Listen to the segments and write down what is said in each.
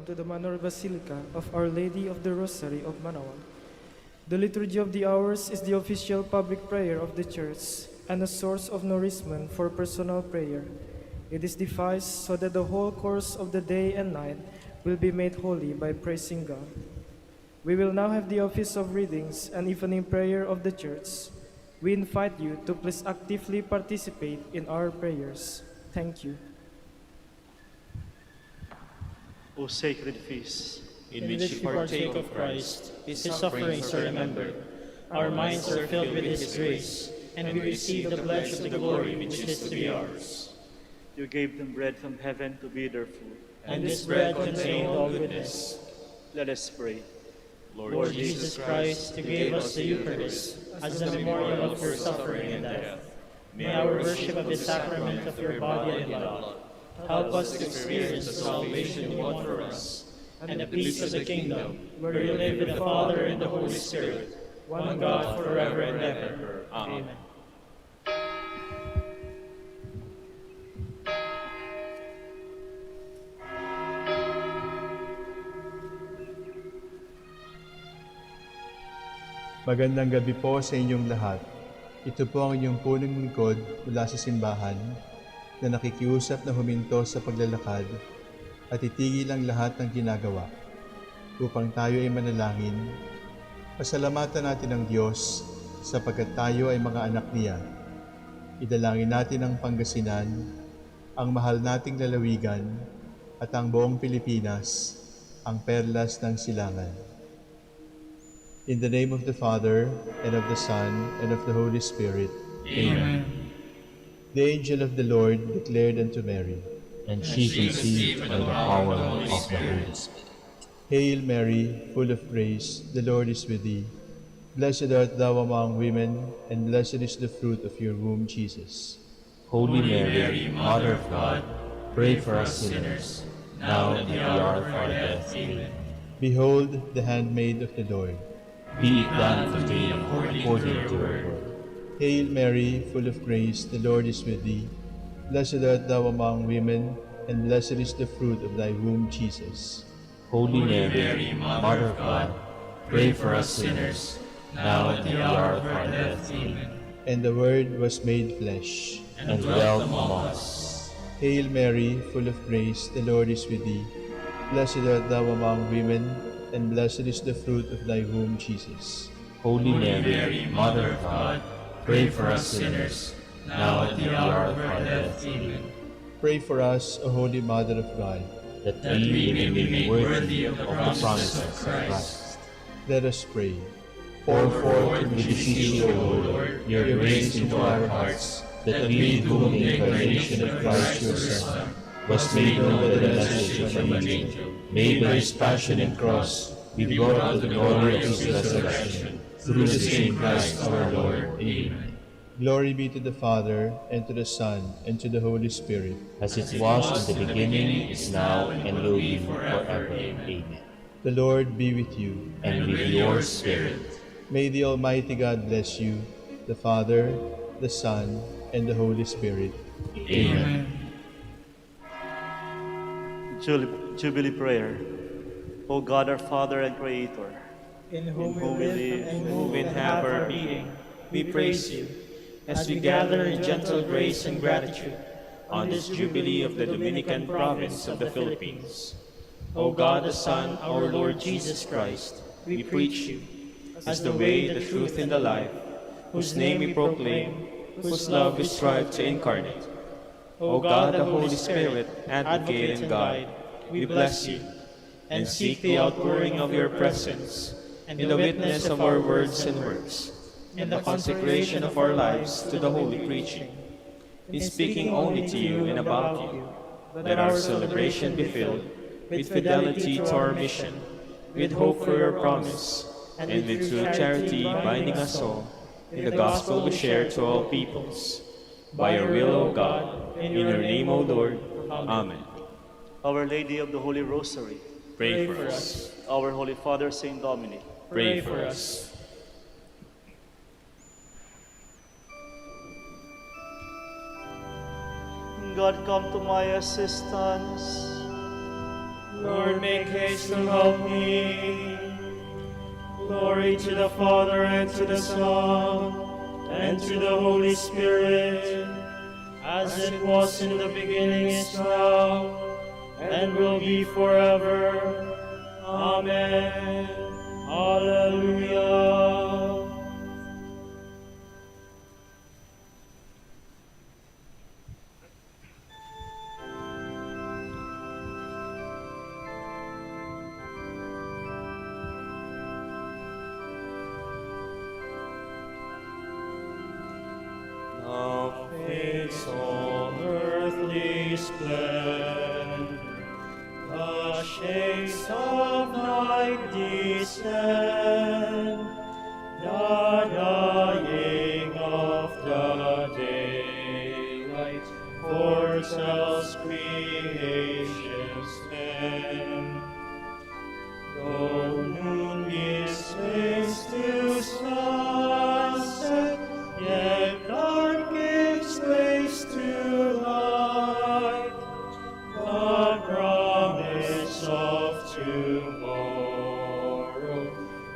to the Manor Basilica of Our Lady of the Rosary of Manaoag. The Liturgy of the Hours is the official public prayer of the Church and a source of nourishment for personal prayer. It is devised so that the whole course of the day and night will be made holy by praising God. We will now have the office of readings and evening prayer of the Church. We invite you to please actively participate in our prayers. Thank you. O sacred feast, in which we partake of Christ, his sufferings are remembered. Our minds are filled with his grace, and we receive the pledge of the glory which is to be ours. you gave them bread from heaven to be their food. And this bread contained all goodness. Let us pray. Lord Jesus Christ, you gave us the Eucharist as a memorial of your suffering and death. May our worship of the sacrament of your body and blood help us to experience the salvation you won for us, and the peace of the kingdom, where you live with the Father and the Holy Spirit, one God forever and ever. Amen. Magandang gabi po sa inyong lahat. Ito po ang inyong punong lingkod mula sa simbahan na nakikiusap na huminto sa paglalakad at itigil ang lahat ng ginagawa upang tayo ay manalangin. Pasalamatan natin ang Diyos sapagkat tayo ay mga anak niya. Idalangin natin ang Pangasinan, ang mahal nating lalawigan at ang buong Pilipinas, ang perlas ng silangan. In the name of the Father, and of the Son, and of the Holy Spirit. Amen. The angel of the Lord declared unto Mary, And she conceived by the power of the Holy Spirit. Hail Mary, full of grace, the Lord is with thee. Blessed art thou among women, and blessed is the fruit of your womb, Jesus. Holy Mary, Mother of God, pray for us sinners, now and at the hour of our death. Amen. Behold the handmaid of the Lord. Be it done to me according to your word. Hail Mary, full of grace, the Lord is with thee. Blessed art thou among women, and blessed is the fruit of thy womb, Jesus. Holy Mary, Mother of God, pray for us sinners, now and at the hour of our death. Amen. And the Word was made flesh, And dwelt among us. Hail Mary, full of grace, the Lord is with thee. Blessed art thou among women, and blessed is the fruit of thy womb, Jesus. Holy Mary, Mother of God, pray for us sinners, now and at the hour of our death. Amen. Pray for us, O Holy Mother of God. That we may be made worthy of the promises of Christ. Let us pray. Pour forth, we beseech you, O Lord, your grace into our hearts, that we, whom the incarnation of Christ your Son was made known by the message of an angel, may by his passion and cross be brought to the glory of his resurrection, through the same Christ our Lord. Amen. Glory be to the Father, and to the Son, and to the Holy Spirit. As it was in the beginning, is now, and will be forever. Amen. The Lord be with you. And with your spirit. May the Almighty God bless you, the Father, the Son, and the Holy Spirit. Amen. Jubilee prayer. O God, our Father and Creator, In whom we live and move and have our being, we praise you, as we gather in gentle grace and gratitude on this Jubilee of the Dominican province of the Philippines. O God the Son, our Lord Jesus Christ, we preach you, as the way, the truth, and the life, whose name we proclaim, whose love we strive to incarnate. O God, the Holy Spirit, advocate and guide, we bless you, and seek the outpouring of your presence, in the witness of our words and works, in the consecration of our lives to the holy preaching, in speaking only to you and about you. Let our celebration be filled with fidelity to our mission, with hope for your promise, and with true charity binding us all in the gospel we share to all peoples. By your will, O God, in your name, O Lord. Amen. Our Lady of the Holy Rosary, Pray for us. our Holy Father, Saint Dominic, Pray for us. God, come to my assistance. Lord, make haste to help me. Glory to the Father, and to the Son, and to the Holy Spirit, as it was in the beginning, is now, and will be forever. Amen. Hallelujah. Now fades on earthly splendor, the shades of night descend, the dying of the daylight foretells creation's end. Though noon gives place to sunset, yet dark gives place to light. The promise of tomorrow,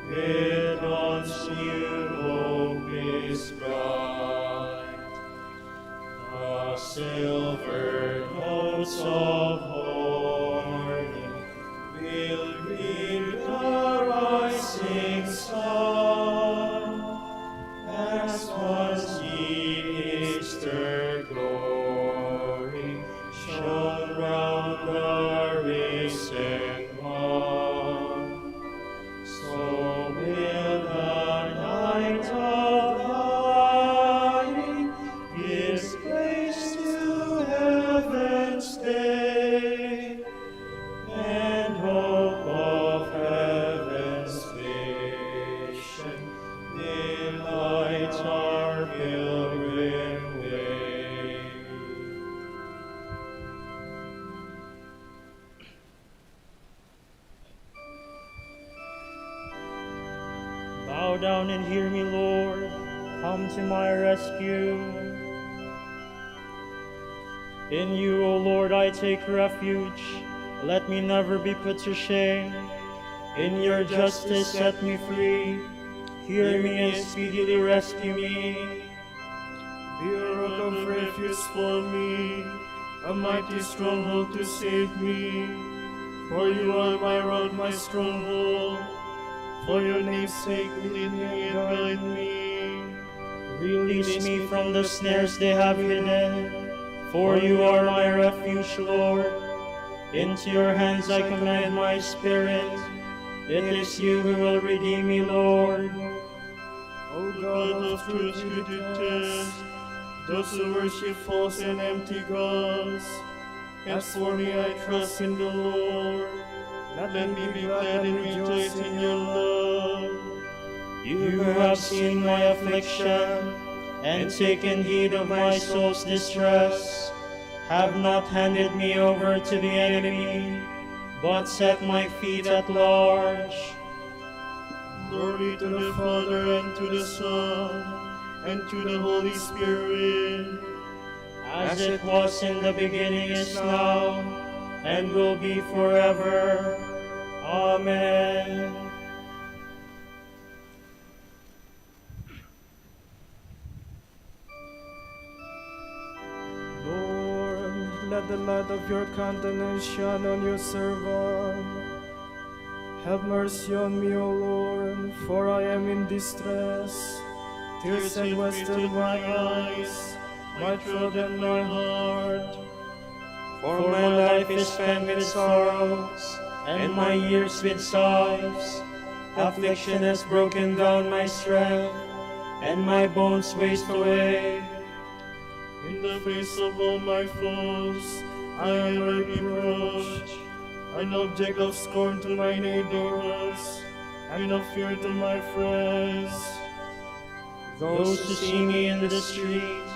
with dawn's new hope is bright. The silver notes of morning will greet the rising sun, as once ye Easter glory shone round the risen one. So will the night of hiding give place to heaven's day, and hope of heaven's vision delight our pilgrim way. Bow down and hear me, Lord. Come to my rescue. In you, O Lord, I take refuge. Let me never be put to shame. In your justice, set me free. Hear me and speedily rescue me. Be a rock of refuge for me, a mighty stronghold to save me. For you are my rod, my stronghold. For your name's sake, lead me and guide me. Release me from the snares they have hidden. For you are my refuge, Lord. Into your hands I commend my spirit. It is you who will redeem me, Lord. O God of truth, you detest those who worship false and empty gods. As for me, I trust in the Lord. Let me be glad and rejoice in your love. You who have seen my affliction and taken heed of my soul's distress, have not handed me over to the enemy, but set my feet at large. Glory to the Father, and to the Son, and to the Holy Spirit. As it was in the beginning, is now, and will be forever. Amen. Lord, let the light of your countenance shine on your servant. Have mercy on me, O Lord, for I am in distress. Tears have wasted my eyes, my throat and my heart. For my life is spent with sorrows, and my years with sighs. Affliction has broken down my strength, and my bones waste away. In the face of all my foes, I am a reproach, an object of scorn to my neighbors, and of fear to my friends. Those who see me in the street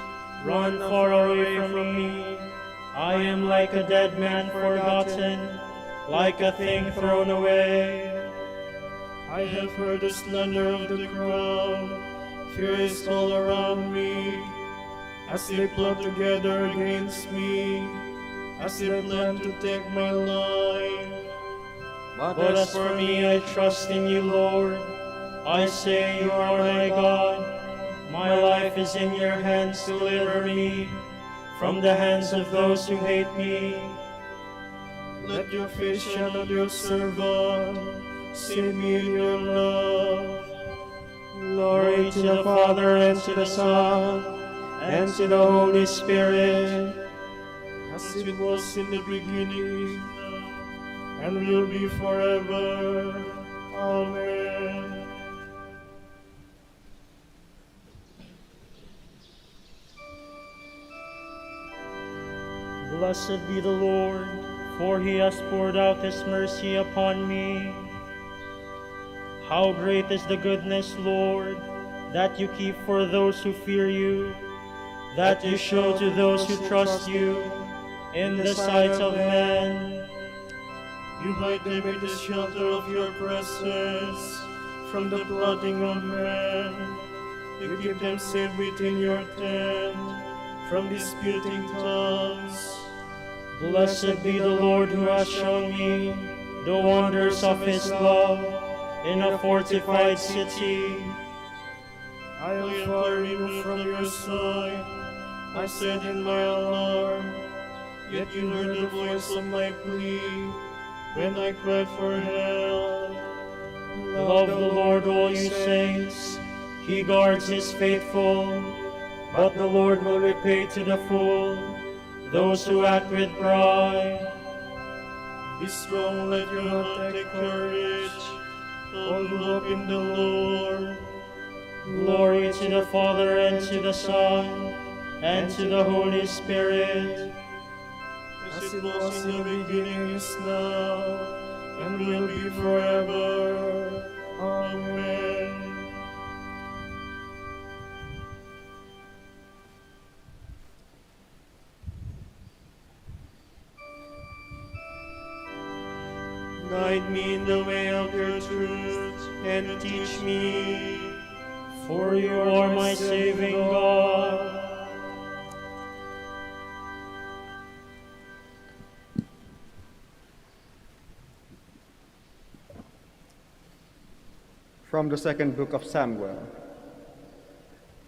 run far away from me. I am like a dead man forgotten, like a thing thrown away. I have heard the slander of the crowd, fear is all around me, as they plot together against me, as they plan to take my life. But as for me, I trust in you, Lord. I say you are my God. My life is in your hands. Deliver me from the hands of those who hate me. Let your face shine on your servant. Save me in your love. Glory to the Father, and to the Son, and to the Holy Spirit, As it was in the beginning, and will be forever. Amen. Blessed be the Lord, for he has poured out his mercy upon me. How great is the goodness, Lord, that you keep for those who fear you, that you show to those who trust you in the sight of men. You hide them in the shelter of your presence from the plotting of men. You keep them safe within your tent from disputing tongues. Blessed be the Lord who has shown me the wonders of his love in a fortified city. I am far removed from your sight. I said in my alarm, yet you heard the voice of my plea when I cried for help. Love the Lord, all you saints. He guards his faithful, but the Lord will repay to the full those who act with pride. Be strong, let your heart take courage. All who hope in the Lord. Glory to the Father, and to the Son, and to the Holy Spirit. As it was in the beginning, is now, and will be forever. Amen. Guide me in the way of your truth, and teach me. For you are my saving God. From the second book of Samuel.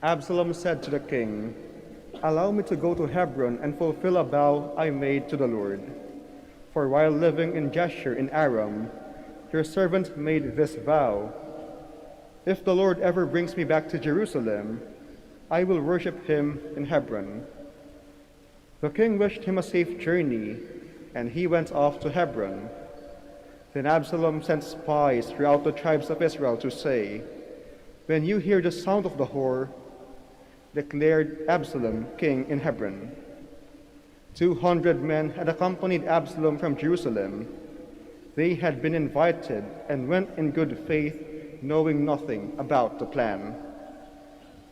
Absalom said to the king, "Allow me to go to Hebron and fulfill a vow I made to the Lord. For while living in Geshur in Aram, your servant made this vow. If the Lord ever brings me back to Jerusalem, I will worship him in Hebron." The king wished him a safe journey, and he went off to Hebron. Then Absalom sent spies throughout the tribes of Israel to say, "When you hear the sound of the horn, declared Absalom king in Hebron." 200 men had accompanied Absalom from Jerusalem. They had been invited and went in good faith, knowing nothing about the plan.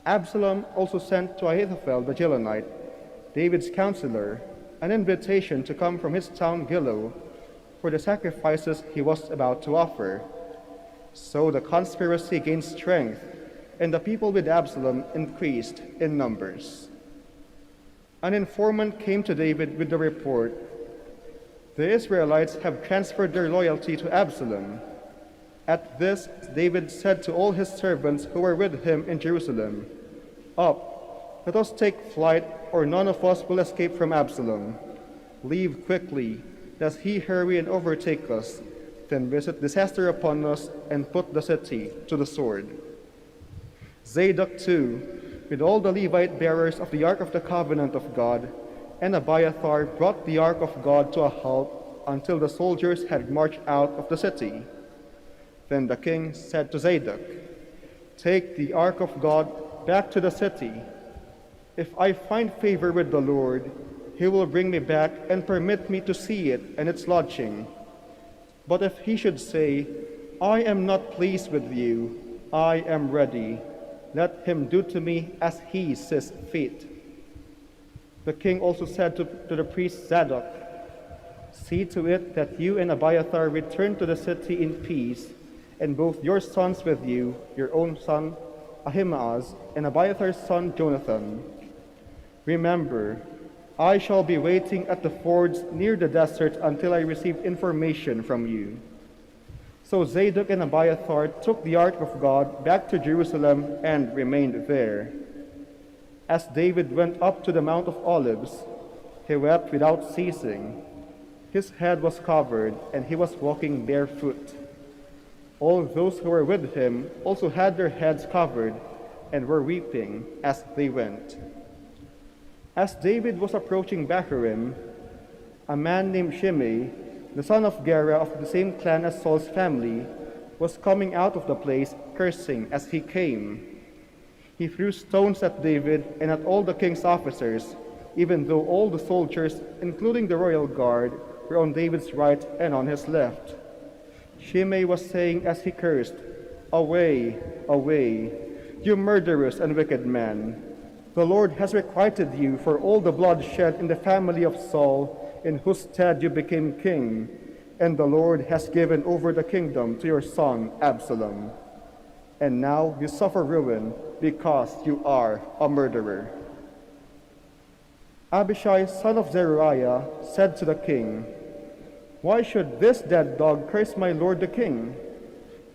Absalom also sent to Ahithophel the Gilonite, David's counselor, an invitation to come from his town Gilo for the sacrifices he was about to offer. So the conspiracy gained strength, and the people with Absalom increased in numbers. An informant came to David with the report, "The Israelites have transferred their loyalty to Absalom." At this, David said to all his servants who were with him in Jerusalem, "Up, let us take flight, or none of us will escape from Absalom. Leave quickly, lest he hurry and overtake us, then visit disaster upon us and put the city to the sword." Zadok too, with all the Levite bearers of the Ark of the Covenant of God, and Abiathar brought the Ark of God to a halt until the soldiers had marched out of the city. Then the king said to Zadok, "Take the Ark of God back to the city. If I find favor with the Lord, he will bring me back and permit me to see it and its lodging. But if he should say, 'I am not pleased with you, I am ready,' let him do to me as he sees fit." The king also said to the priest Zadok, "See to it that you and Abiathar return to the city in peace, and both your sons with you, your own son Ahimaaz, and Abiathar's son Jonathan. Remember, I shall be waiting at the fords near the desert until I receive information from you." So Zadok and Abiathar took the ark of God back to Jerusalem and remained there. As David went up to the Mount of Olives, he wept without ceasing. His head was covered, and he was walking barefoot. All those who were with him also had their heads covered and were weeping as they went. As David was approaching Bahurim, a man named Shimei, the son of Gera of the same clan as Saul's family, was coming out of the place cursing as he came. He threw stones at David and at all the king's officers, even though all the soldiers, including the royal guard, were on David's right and on his left. Shimei was saying as he cursed, "Away, away, you murderous and wicked man! The Lord has requited you for all the blood shed in the family of Saul, in whose stead you became king, and the Lord has given over the kingdom to your son Absalom. And now you suffer ruin because you are a murderer." Abishai, son of Zeruiah, said to the king, "Why should this dead dog curse my lord the king?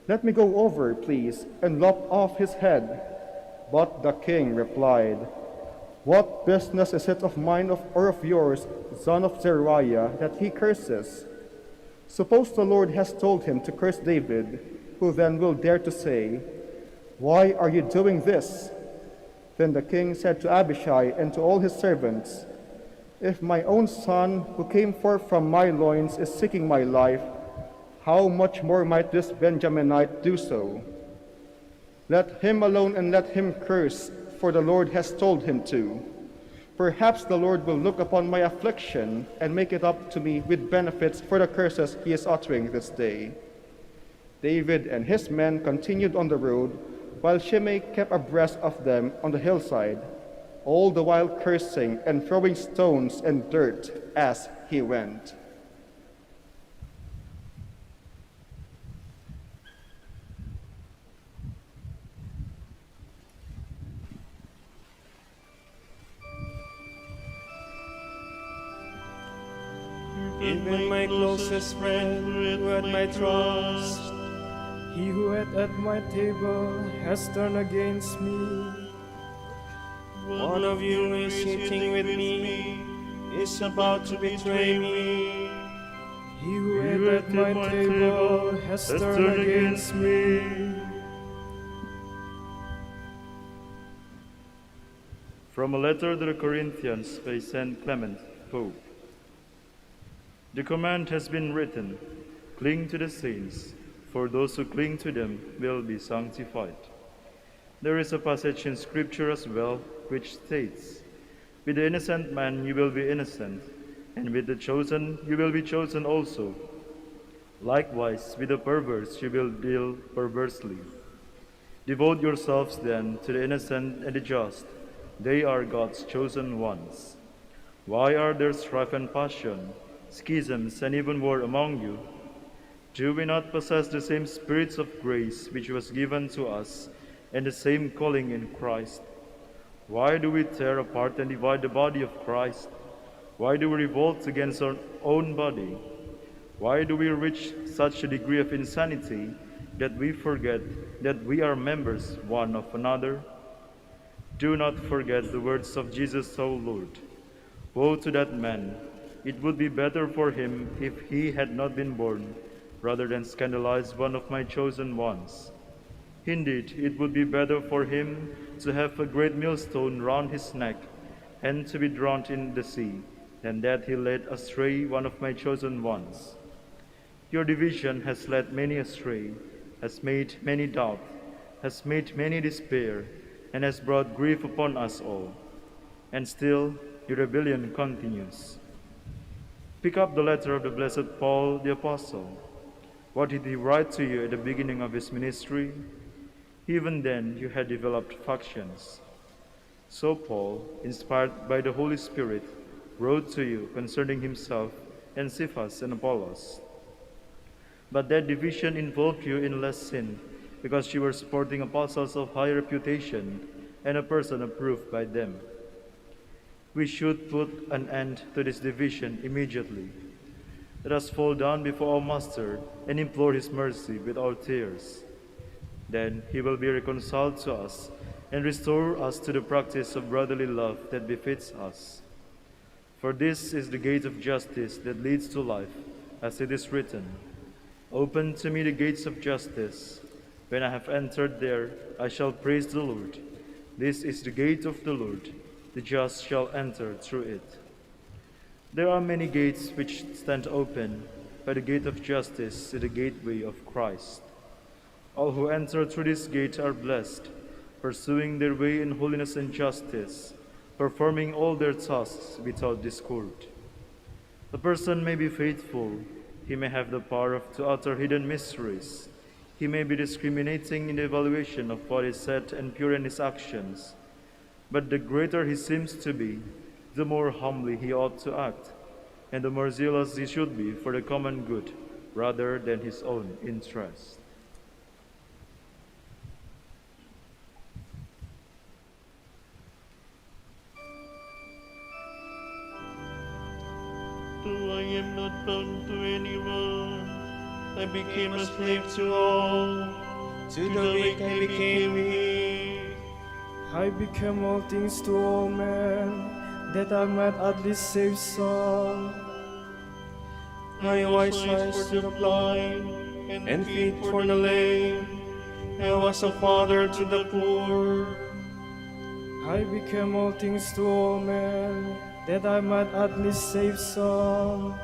Let me go over, please, and lop off his head." But the king replied, "What business is it of mine or of yours, son of Zeruiah, that he curses? Suppose the Lord has told him to curse David, who then will dare to say, 'Why are you doing this?'" Then the king said to Abishai and to all his servants, "If my own son, who came forth from my loins, is seeking my life, how much more might this Benjaminite do so? Let him alone and let him curse, for the Lord has told him to. Perhaps the Lord will look upon my affliction and make it up to me with benefits for the curses he is uttering this day." David and his men continued on the road, while Shimei kept abreast of them on the hillside, all the while cursing and throwing stones and dirt as he went. Even my closest friend who had my trust, He who ate at my table has turned against me. one of you is sitting with me, is about to betray me. He who ate at my table has turned against me. From a letter to the Corinthians by Saint Clement, Pope. The command has been written, "Cling to the saints, for those who cling to them will be sanctified." There is a passage in Scripture as well which states, "With the innocent man you will be innocent, and with the chosen you will be chosen also. Likewise, with the perverse you will deal perversely. Devote yourselves then to the innocent and the just. They are God's chosen ones. Why are there strife and passion, schisms and even war among you? Do we not possess the same spirits of grace which was given to us, and the same calling in Christ? Why do we tear apart and divide the body of Christ? Why do we revolt against our own body? Why do we reach such a degree of insanity that we forget that we are members one of another? Do not forget the words of Jesus our Lord. Woe to that man! It would be better for him if he had not been born, rather than scandalize one of my chosen ones. Indeed, it would be better for him to have a great millstone round his neck and to be drowned in the sea, than that he led astray one of my chosen ones. Your division has led many astray, has made many doubt, has made many despair, and has brought grief upon us all. And still, your rebellion continues. Pick up the letter of the blessed Paul the Apostle. What did he write to you at the beginning of his ministry? Even then you had developed factions. So Paul, inspired by the Holy Spirit, wrote to you concerning himself and Cephas and Apollos. But that division involved you in less sin, because you were supporting apostles of high reputation and a person approved by them. We should put an end to this division immediately. Let us fall down before our Master and implore his mercy with our tears. Then he will be reconciled to us and restore us to the practice of brotherly love that befits us. For this is the gate of justice that leads to life, as it is written, "Open to me the gates of justice. When I have entered there, I shall praise the Lord. This is the gate of the Lord. The just shall enter through it." There are many gates which stand open, but the gate of justice is the gateway of Christ. All who enter through this gate are blessed, pursuing their way in holiness and justice, performing all their tasks without discord. The person may be faithful, he may have the power to utter hidden mysteries, he may be discriminating in the evaluation of what is said and pure in his actions, but the greater he seems to be, the more humbly he ought to act, and the more zealous he should be for the common good, rather than his own interest. Though I am not bound to anyone, I became a slave to all. To the weak I became weak. I became all things to all men, that I might at least save some. I was eyes for the blind, and feet for the lame. I was a father to the poor. I became all things to all men, that I might at least save some.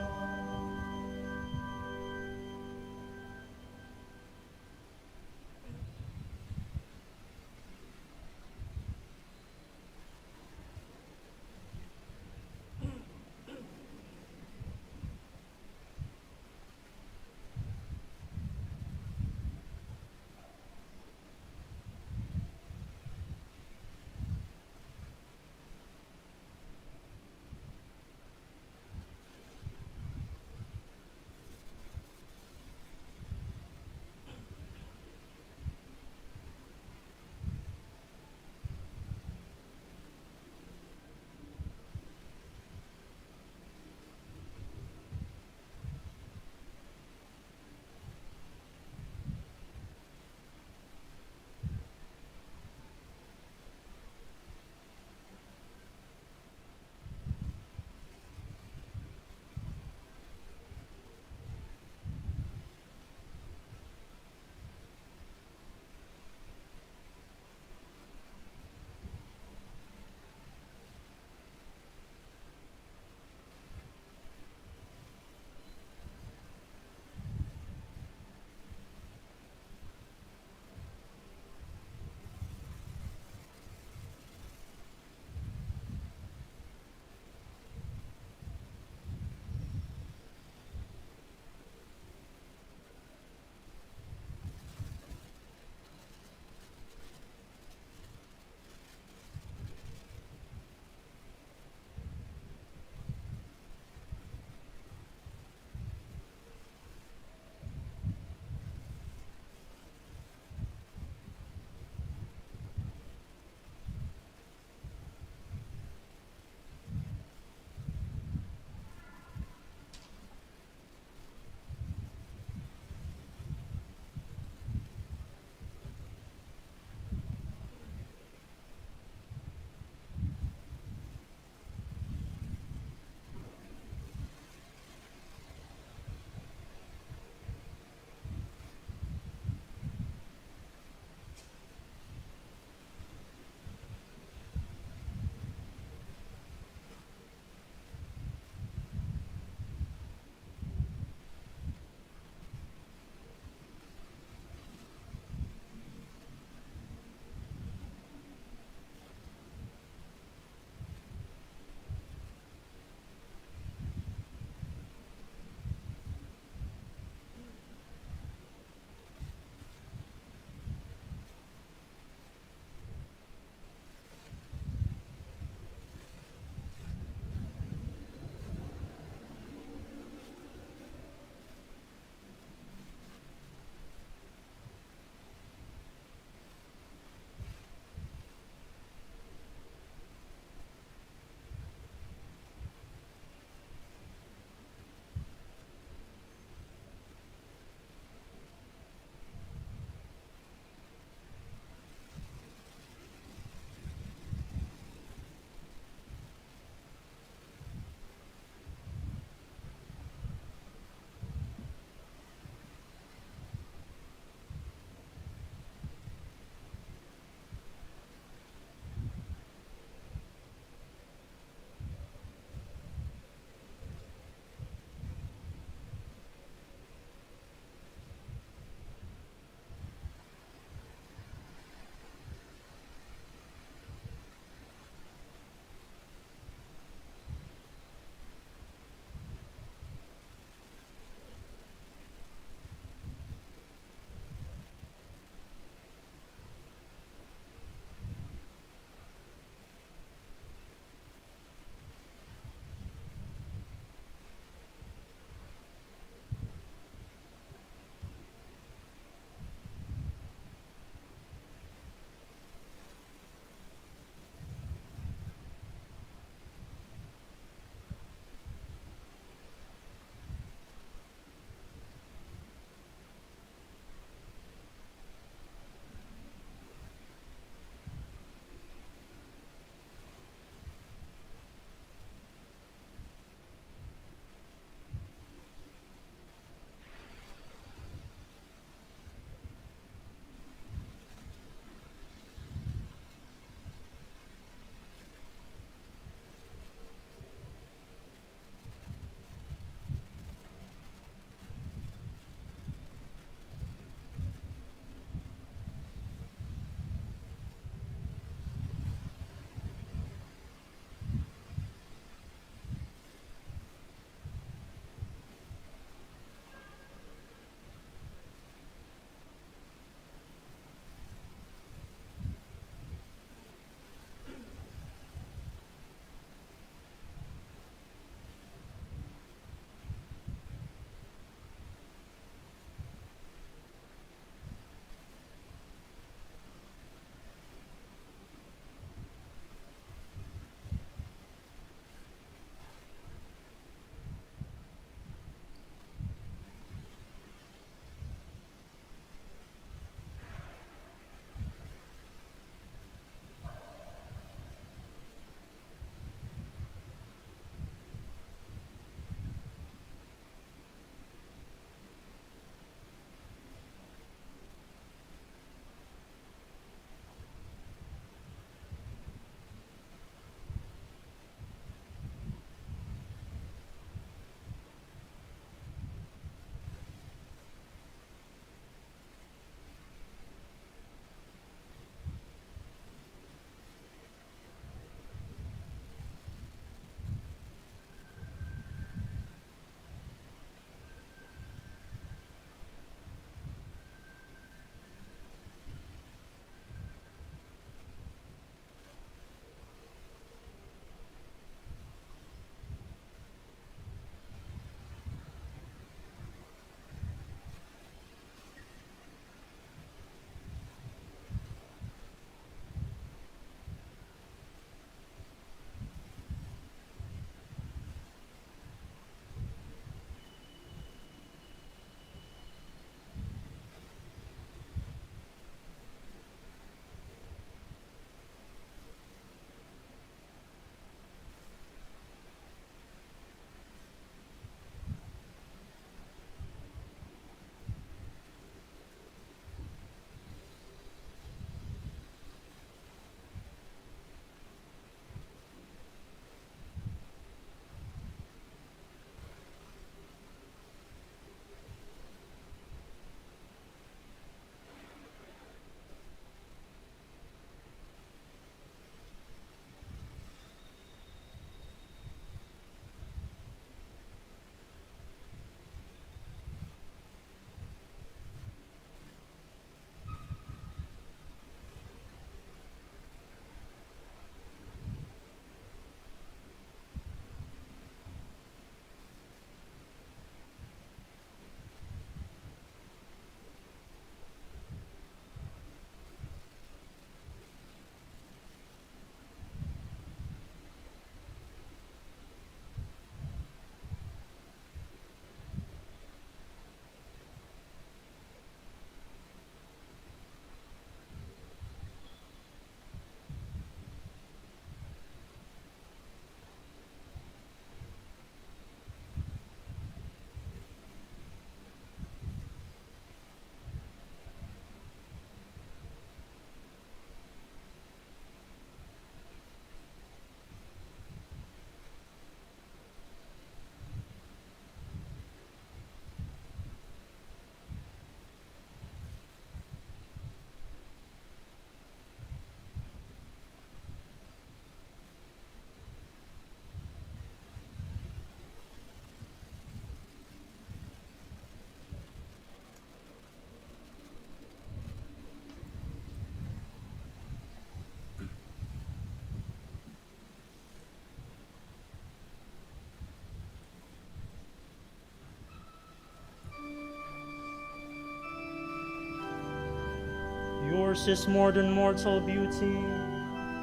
Yours is more than mortal beauty.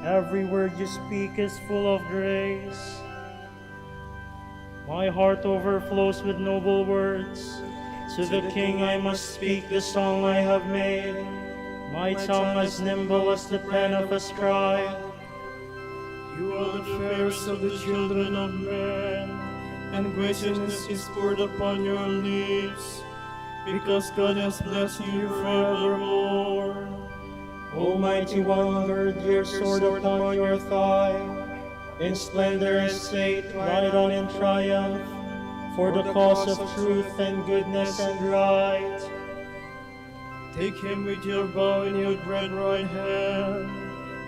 Every word you speak is full of grace. My heart overflows with noble words. To the King I must speak the song I have made. My tongue as nimble as the pen of a scribe. You are the fairest of the children of men, and graciousness is poured upon your lips, because God has blessed you forevermore. Almighty One, gird your sword upon your thigh. In splendor and state, ride on in triumph, for the cause of truth and goodness and right. Take him with your bow in your dread right hand.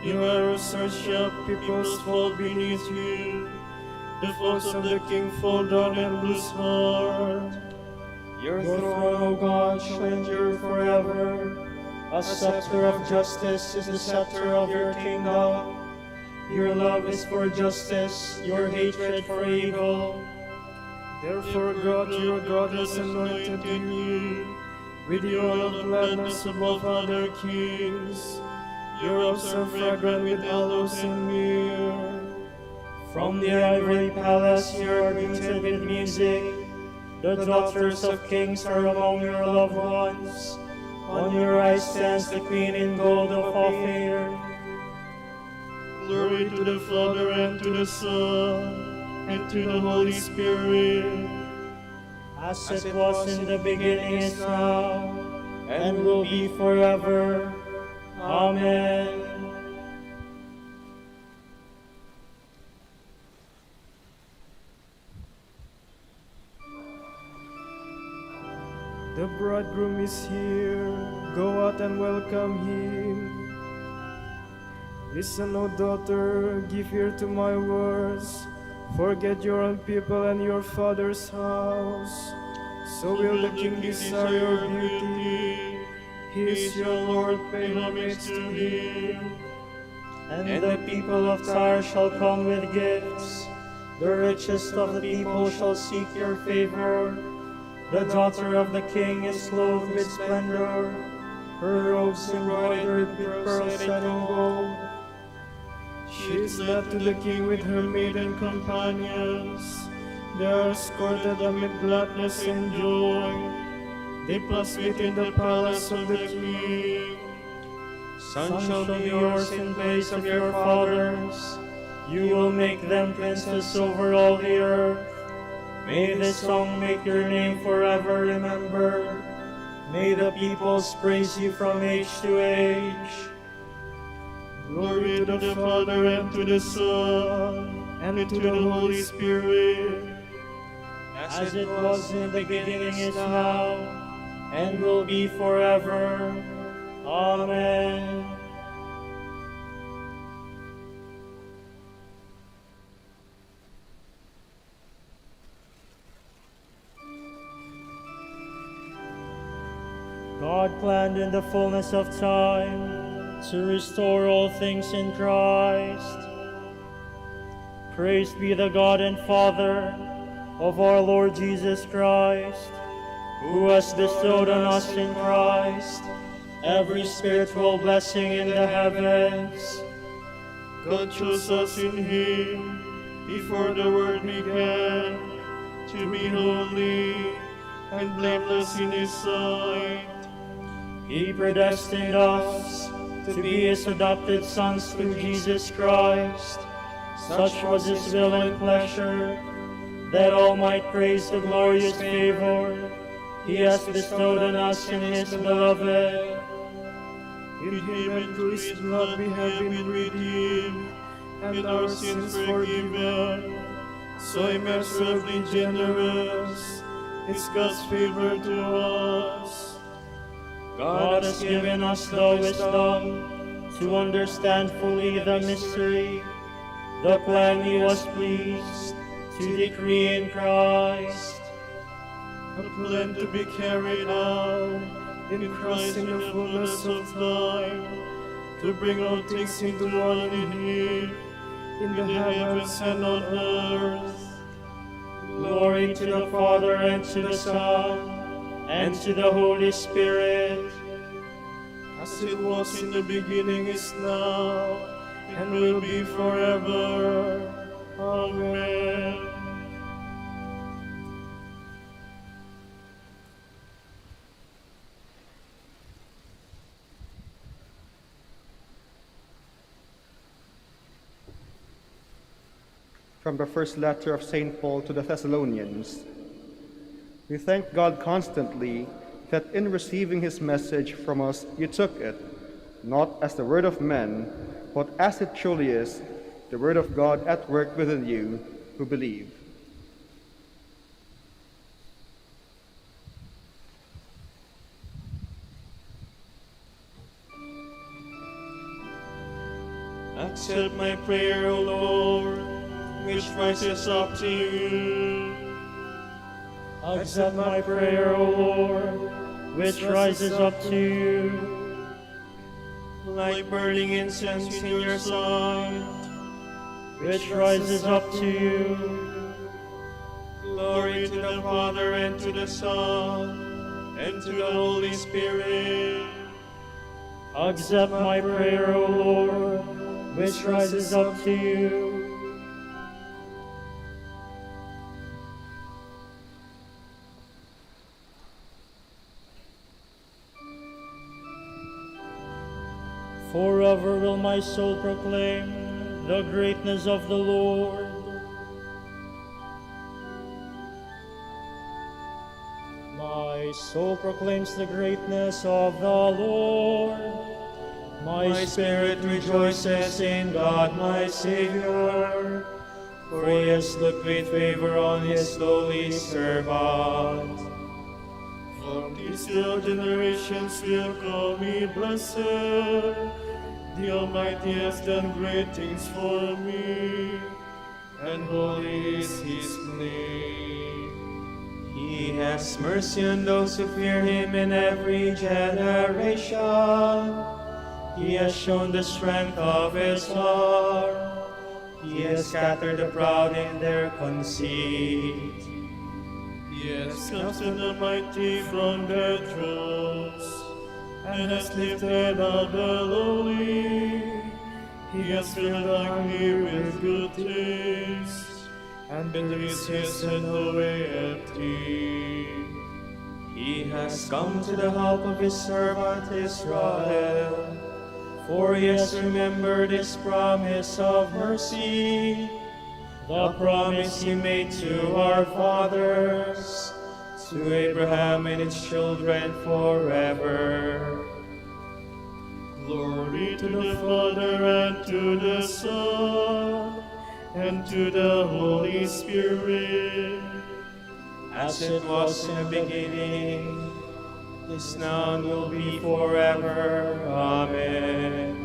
Your arrows are sharp, peoples fall beneath you. The foes of the king fall down and lose heart. Your throne, O God, shall endure forever. A scepter of justice is the scepter of your kingdom. Your love is for justice, your hatred for evil. Therefore God, your God, has anointed you with the oil of gladness above other kings. Your robes are fragrant with aloes and myrrh. From the ivory palace you are greeted with music. The daughters of kings are among your loved ones. On your right stands the queen in gold of Ophir. Glory to the Father, and to the Son, and to the Holy Spirit. As it was in the beginning, is now, and will be forever. Amen. The bridegroom is here, go out and welcome him. Listen, O daughter, give ear to my words. Forget your own people and your father's house. So will the king desire your beauty. He is your Lord, pay homage to him. And the people of Tyre shall come with gifts. The richest of the people shall seek your favor. The daughter of the king is clothed with splendor. Her robes embroidered with pearls set in gold. She is led to the king with her maiden companions. They are escorted amid gladness and joy. They pass within the palace of the king. Son shall be yours in place of your fathers. You will make them princes over all the earth. May this song make your name forever remembered. May the peoples praise you from age to age. Glory to the Father, and to the Son, and to the Holy Spirit. As it was in the beginning, is now, and will be forever. Amen. God planned in the fullness of time to restore all things in Christ. Praised be the God and Father of our Lord Jesus Christ, who has bestowed on us in Christ every spiritual blessing in the heavens. God chose us in him before the world began to be holy and blameless in his sight. He predestined us to be his adopted sons through Jesus Christ. Such was his will and pleasure, that all might praise the glorious favor he has bestowed on us in his beloved. In him and through his blood we have been redeemed, and our sins forgiven. So immeasurably generous is God's favor to us. God has given us the wisdom to understand fully the mystery, the plan he was pleased to decree in Christ. A plan to be carried out in Christ in the fullness of time, to bring all things into one in him, in the heavens and on earth. Glory to the Father, and to the Son, and to the Holy Spirit, as it was in the beginning, is now, and will be forever. Amen. From the first letter of St. Paul to the Thessalonians. We thank God constantly that in receiving his message from us you took it, not as the word of men, but as it truly is, the word of God at work within you who believe. Accept my prayer, O Lord, which rises up to you. Accept my prayer, O Lord, which rises up to you. Like burning incense in your sight, Which rises up to you. glory to the Father, and to the Son, and to the Holy Spirit. Accept my prayer, O Lord, which rises up to you. Forever will my soul proclaim the greatness of the Lord. My soul proclaims the greatness of the Lord. My spirit rejoices in God my Savior, for he has looked with favor on his lowly servant. From these your generations will call me blessed. The Almighty has done great things for me, and holy is his name. He has mercy on those who fear him in every generation. He has shown the strength of his arm. He has scattered the proud in their conceit. He has casted the mighty from their thrones, and has lifted up the lowly. He has filled the hungry with good things, and leaves his hand away empty. He has come to the help of his servant Israel, for he has remembered his promise of mercy, the promise he made to our fathers, to Abraham and his children forever. Glory to the Father, and to the Son, and to the Holy Spirit, As it was in the beginning, is now and will be forever. Amen.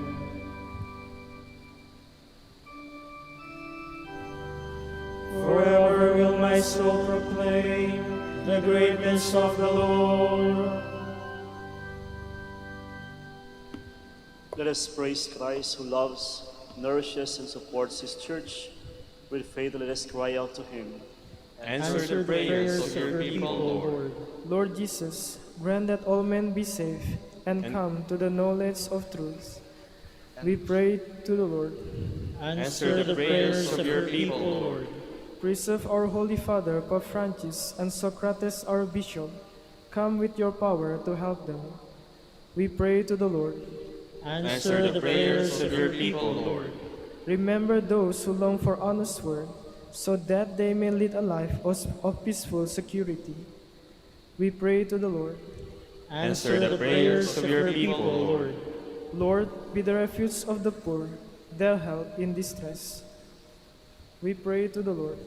Forever will my soul proclaim the greatness of the Lord. Let us praise Christ, who loves, nourishes, and supports his church. With faith, let us cry out to him. Answer the prayers of your people, Lord. Lord Jesus, grant that all men be safe and come to the knowledge of truth. We pray to the Lord. Answer the prayers of your people, Lord. Preserve our Holy Father, Pope Francis, and Socrates, our Bishop. Come with your power to help them. We pray to the Lord. Answer the prayers of your people, Lord. Remember those who long for honest work, so that they may lead a life of peaceful security. We pray to the Lord. Answer the prayers of your people, Lord. Lord, be the refuge of the poor, their help in distress. We pray to the Lord.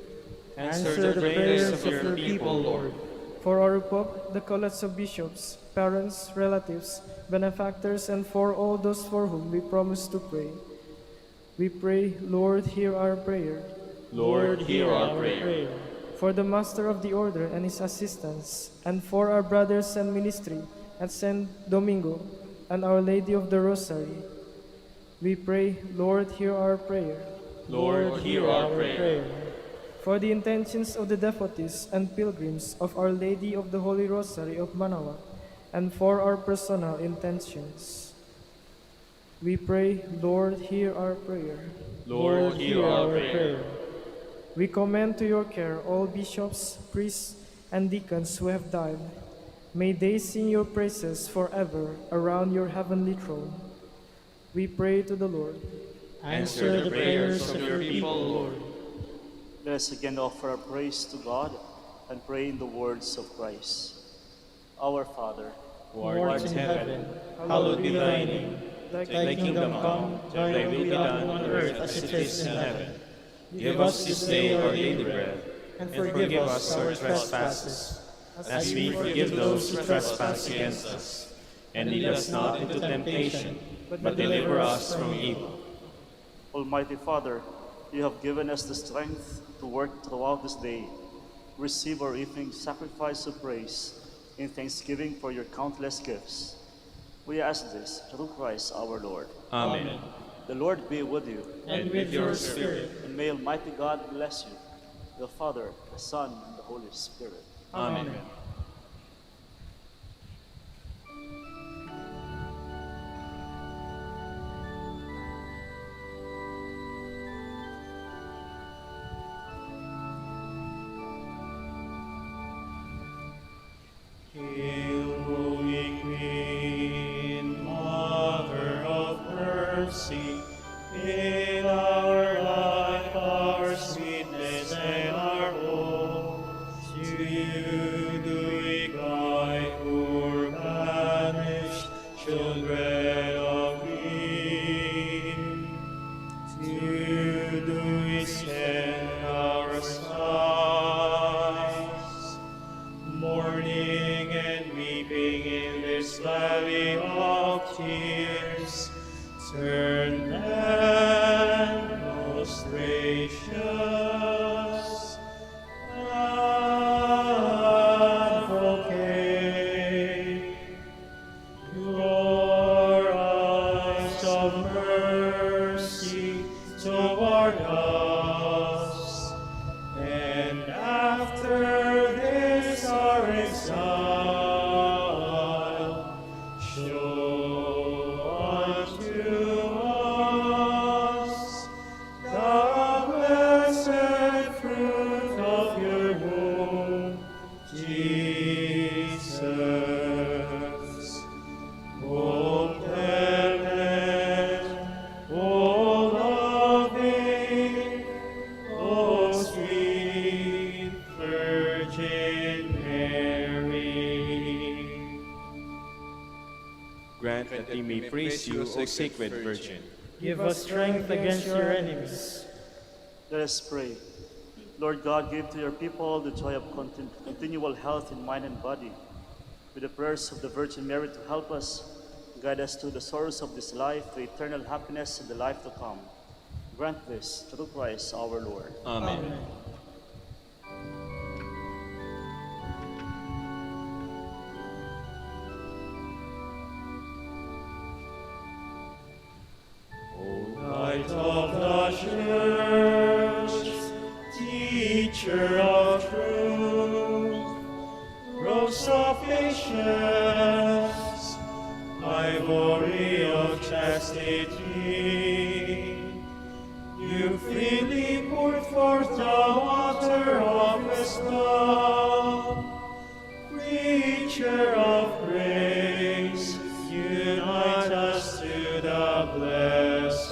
Answer the prayers of your people, Lord. For our Pope, the College of Bishops, parents, relatives, benefactors, and for all those for whom we promise to pray. We pray, Lord, hear our prayer. Lord, hear our prayer. For the Master of the Order and his assistants, and for our brothers and ministry at St. Domingo and Our Lady of the Rosary, we pray, Lord, hear our prayer. Lord, hear our prayer. For the intentions of the devotees and pilgrims of Our Lady of the Holy Rosary of Manaoag, and for our personal intentions, We pray, Lord, hear our prayer. Lord, hear our prayer. We commend to your care all bishops, priests, and deacons who have died. May they sing your praises forever around your heavenly throne. We pray to the Lord. Answer the prayers of your people, Lord. Let us again offer our praise to God and pray in the words of Christ. Our Father, Who art in heaven, hallowed be thy name. Thy kingdom come, thy will be done on earth as it is in heaven. Give us this day our daily bread, and forgive us our trespasses, as we forgive those who trespass against us. And lead us not into temptation, but deliver us from evil. Almighty Father, you have given us the strength to work throughout this day. Receive our evening sacrifice of praise in thanksgiving for your countless gifts. We ask this through Christ our Lord. Amen. The Lord be with you. And with your spirit. And may Almighty God bless you, the Father, the Son, and the Holy Spirit. Amen. Hail, Holy Queen, Mother of Mercy, in our life, our sweetness, and our hope. To you do we cry, poor banished children of Eve. To you do we send our sighs, mourning and weeping in this valley of tears. Turn then, most gracious Advocate, your eyes of mercy toward us, and after this our exile, show unto us the blessed fruit of your womb, Jesus. O clement, O loving, O sweet Virgin Mary. Grant that we may praise you, O Sacred Virgin. Give us strength against your enemies. Let us pray. Lord God, give to your people the joy of continual health in mind and body. With the prayers of the Virgin Mary to help us, guide us through the sorrows of this life to eternal happiness in the life to come. Grant this through Christ our Lord. Amen. Light of the Church, teacher of truth, rose of patience, ivory of chastity, you freely poured forth the water of wisdom, preacher of grace, unite us to the blessed.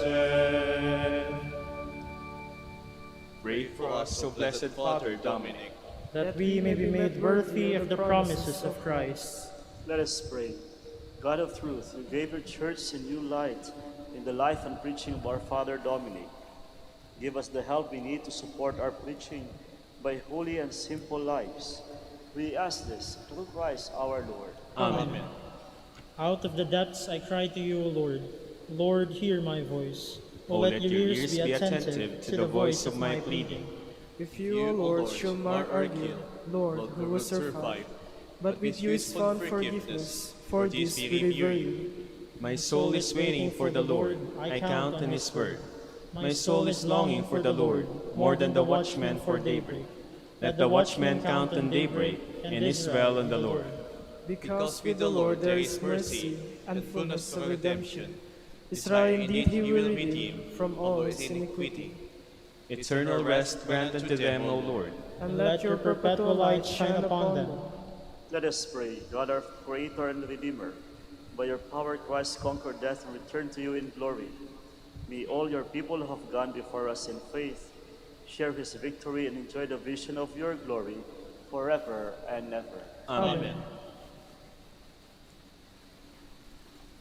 Pray for us, O Blessed Father Dominic, That we may be made worthy of the promises of Christ. Let us pray. God of truth, you gave your church a new light in the life and preaching of our Father Dominic. Give us the help we need to support our preaching by holy and simple lives. We ask this through Christ our Lord. Amen. Out of the depths I cry to you, O Lord. Lord, hear my voice. O let your ears be attentive to the voice of my pleading. If you, O Lord, shall mar our guilt, Lord, who will survive? But with you is found forgiveness, for this we revere you. My soul is waiting for the Lord, I count on his word. My soul is longing for the Lord, more than the watchman for daybreak. Let the watchman count on daybreak, and is well on the Lord. Because with the Lord there is mercy and fullness of redemption. Israel indeed he will redeem from all his iniquity. Eternal rest grant unto them, O Lord. And let your perpetual light shine upon them. Let us pray. God, our Creator and Redeemer, by your power Christ conquered death and returned to you in glory. May all your people who have gone before us in faith share his victory and enjoy the vision of your glory forever and ever. Amen.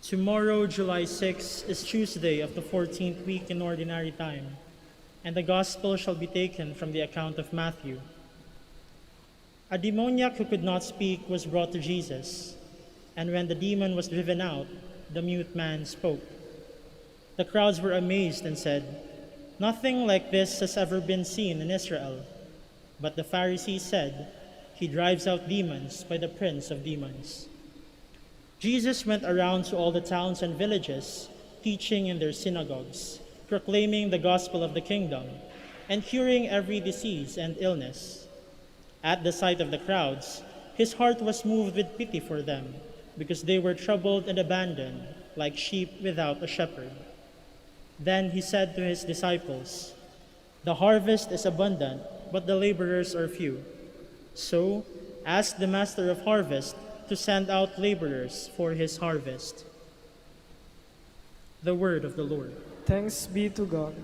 Tomorrow, July 6, is Tuesday of the 14th week in Ordinary Time, and the Gospel shall be taken from the account of Matthew. A demoniac who could not speak was brought to Jesus, and when the demon was driven out, the mute man spoke. The crowds were amazed and said, "Nothing like this has ever been seen in Israel." But the Pharisees said, "He drives out demons by the prince of demons." Jesus went around to all the towns and villages, teaching in their synagogues, proclaiming the gospel of the kingdom, and curing every disease and illness. At the sight of the crowds, his heart was moved with pity for them, because they were troubled and abandoned, like sheep without a shepherd. Then he said to his disciples, "The harvest is abundant, but the laborers are few. So ask the master of harvest to send out laborers for his harvest." The word of the Lord. Thanks be to God.